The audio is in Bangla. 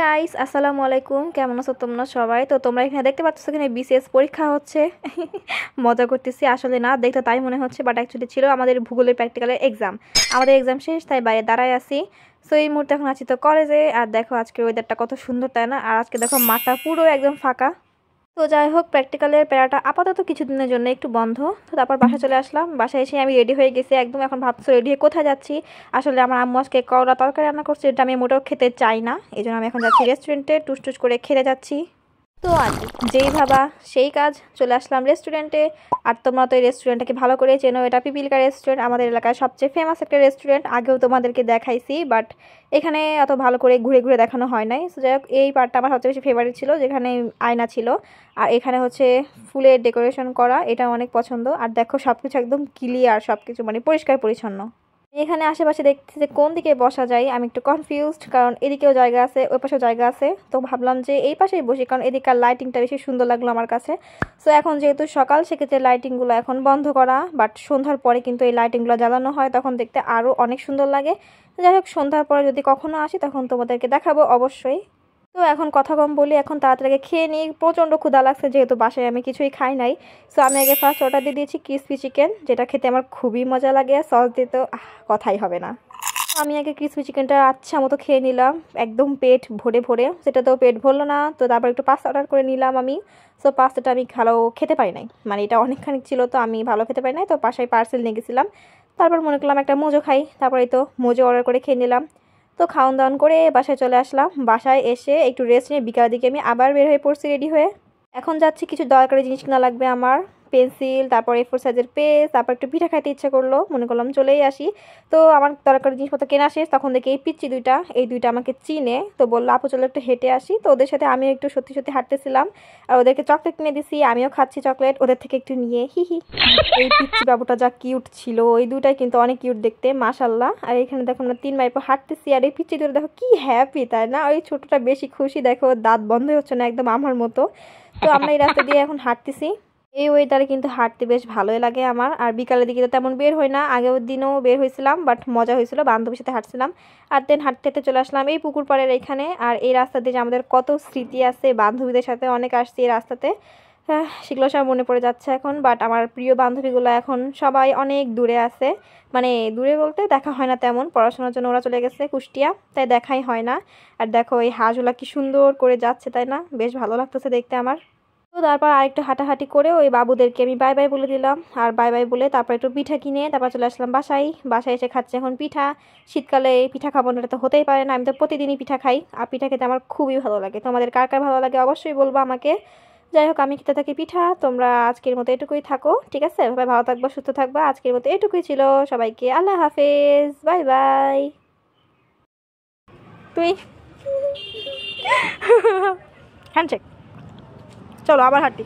গাইস, আসসালামু আলাইকুম। কেমন আছো তোমরা সবাই? তো তোমরা এখানে দেখতে পাচ্ছ এখানে বিসিএস পরীক্ষা হচ্ছে। মজা করতেছি, আসলে না দেখতে তাই মনে হচ্ছে, বাট অ্যাকচুয়ালি ছিল আমাদের ভূগোলের প্র্যাকটিক্যালের এক্সাম। আমাদের এক্সাম শেষ, তাই বাইরে দাঁড়ায় আছি। সো এই মুহূর্তে এখন আছি তো কলেজে। আর দেখো আজকের ওয়েদারটা কত সুন্দর, তাই না? আর আজকে দেখো মাঠটা পুরো একদম ফাঁকা। তো যাই হোক, প্র্যাকটিক্যালের প্যারাটা আপাতত কিছুদিনের জন্য একটু বন্ধ। তো তারপর বাসায় চলে আসলাম। বাসায় এসে আমি রেডি হয়ে গেছি একদম। এখন ভাবছো রেডি হয়ে কোথায় যাচ্ছি? আসলে আমার আম্মু আজকে করলা তরকারি রান্না করছে, যেটা আমি মোটেও খেতে চাই না। এই জন্য আমি এখন যাচ্ছি রেস্টুরেন্টে, টুস টুস করে খেতে যাচ্ছি। তো আর কি, যেই ভাবা সেই কাজ, চলে আসলাম রেস্টুরেন্টে। আর তোমরা তো এই রেস্টুরেন্টটাকে ভালো করে চেনো, এটা পিপিলিকা রেস্টুরেন্ট, আমাদের এলাকায় সবচেয়ে ফেমাস একটা রেস্টুরেন্ট। আগেও তোমাদেরকে দেখাইছি, বাট এখানে অত ভালো করে ঘুরে ঘুরে দেখানো হয় নাই। সো যাই হোক, এই পার্টটা আমার সবচেয়ে বেশি ফেভারিট ছিল, যেখানে আয়না ছিল। আর এখানে হচ্ছে ফুলের ডেকোরেশন করা, এটা অনেক পছন্দ। আর দেখো সবকিছু একদম ক্লিয়ার, সবকিছু মানে পরিষ্কার পরিচ্ছন্ন। এখানে আশেপাশে দেখতেছি যে কোন দিকে বসা যায়, আমি একটু কনফিউজড, কারণ এদিকেও জায়গা আছে, ওই পাশেও জায়গা আছে। তো ভাবলাম যে এই পাশেই বসি, কারণ এদিককার লাইটিংটা বেশি সুন্দর লাগলো আমার কাছে। সো এখন যেহেতু সকাল, সেক্ষেত্রে লাইটিংগুলো এখন বন্ধ করা, বাট সন্ধ্যার পরে কিন্তু এই লাইটিংগুলো জ্বালানো হয়, তখন দেখতে আরও অনেক সুন্দর লাগে। যাই হোক, সন্ধ্যার পরে যদি কখনো আসি তখন তোমাদেরকে দেখাবো অবশ্যই। তো এখন কথা কম বলি, এখন তাড়াতাড়ি খেয়ে নিই, প্রচণ্ড ক্ষুধা লাগছে, যেহেতু বাসায় আমি কিছুই খাই নাই। সো আমি আগে ফার্স্ট অর্ডার দিয়ে দিয়েছি ক্রিসপি চিকেন, যেটা খেতে আমার খুবই মজা লাগে, সস দিয়ে তো কথাই হবে না। আমি আগে ক্রিসপি চিকেনটা আচ্ছা মতো খেয়ে নিলাম, একদম পেট ভরে ভরে। সেটাতেও পেট ভরলো না, তো তারপর একটু পাস্তা অর্ডার করে নিলাম আমি। সো পাস্তাটা আমি ভালো খেতে পারি নাই, মানে এটা অনেকখানি ছিল, তো আমি ভালো খেতে পারি নাই, তো বাসায় পার্সেল নিয়ে গেছিলাম। তারপর মনে করলাম একটা মোজো খাই, তারপরে তো মোজো অর্ডার করে খেয়ে নিলাম। তো খাওয়ান দাওয়ান করে বাসায় চলে আসলাম। বাসায় এসে একটু রেস্ট নিয়ে বিকালের দিকে আমি আবার বের হয়ে পড়ছি রেডি হয়ে। এখন যাচ্ছি, কিছু দরকারি জিনিস কিনা লাগবে আমার, পেন্সিল, তারপর A4 সাইজের পেজ, তারপর একটু পিঠা খাইতে ইচ্ছা করলো, মনে করলাম চলেই আসি। তো আমার দরকারি জিনিসপত্র কেনা শেষ, তখন দেখি এই পিচ্চি দুইটা, এই দুইটা আমাকে চিনে, তো বললো আপু চলো একটু হেঁটে আসি। তো ওদের সাথে আমিও একটু সত্যি সত্যি হাঁটতেছিলাম। আর ওদেরকে চকলেট কিনে দিছি, আমিও খাচ্ছি চকলেট ওদের থেকে একটু নিয়ে, হি হি। এই পিচ্চি বাবুটা যা কিউট ছিল, ওই দুটাই কিন্তু অনেক কিউট দেখতে, মাশাল্লাহ। আর এখানে দেখো আমরা 3 ভাইপো হাঁটতেছি, আর এই পিচ্চি দুটো দেখো কি হ্যাপি, তাই না? ওই ছোটটা বেশি খুশি, দেখো দাঁত বন্ধ হচ্ছে না, একদম আমার মতো। তো আমরা এই রাস্তা দিয়ে এখন হাঁটতেছি। এই ওয়েদারে কিন্তু হাঁটতে বেশ ভালোই লাগে আমার। আর বিকালের দিকে তো তেমন বের হয় না, আগের দিনও বের হয়েছিলাম, বাট মজা হয়েছিল, বান্ধবীর সাথে হাঁটছিলাম। আর দেন হাঁটতে হাঁটতে চলে আসলাম এই পুকুর পাড়ের এখানে। আর এই রাস্তা দিয়ে যে আমাদের কত স্মৃতি আছে, বান্ধবীদের সাথে অনেক আসছি এই রাস্তাতে, সেগুলো সব মনে পড়ে যাচ্ছে এখন। বাট আমার প্রিয় বান্ধবীগুলো এখন সবাই অনেক দূরে আছে, মানে দূরে বলতে দেখা হয় না তেমন, পড়াশোনার জন্য ওরা চলে গেছে কুষ্টিয়া, তাই দেখাই হয় না। আর দেখো এই হাঁসগুলা কি সুন্দর করে যাচ্ছে, তাই না? বেশ ভালো লাগতেছে দেখতে আমার। তো তারপর আরেকটু হাঁটাহাঁটি করে ওই বাবুদেরকে আমি বাই বাই বলে দিলাম। আর বাই বাই বলে তারপর একটু পিঠা কিনে তারপর চলে আসলাম বাসায়। বাসায় এসে খাচ্ছি এখন পিঠা। শীতকালে পিঠা খাবো না, এটা তো হতেই পারে না, আমি তো প্রতিদিনই পিঠা খাই। আর পিঠা খেতে আমার খুবই ভালো লাগে। তোমাদের কার কার ভালো লাগে অবশ্যই বলবো আমাকে। যাই হোক, আমি খেতে থাকি পিঠা, তোমরা আজকের মতো এটুকুই থাকো, ঠিক আছে? সবাই ভালো থাকবো, সুস্থ থাকবা। আজকের মতো এটুকুই ছিল, সবাইকে আল্লাহ হাফেজ, বাই বাই। তুই হ্যান্ডশেক। চলো আবার হাঁটি।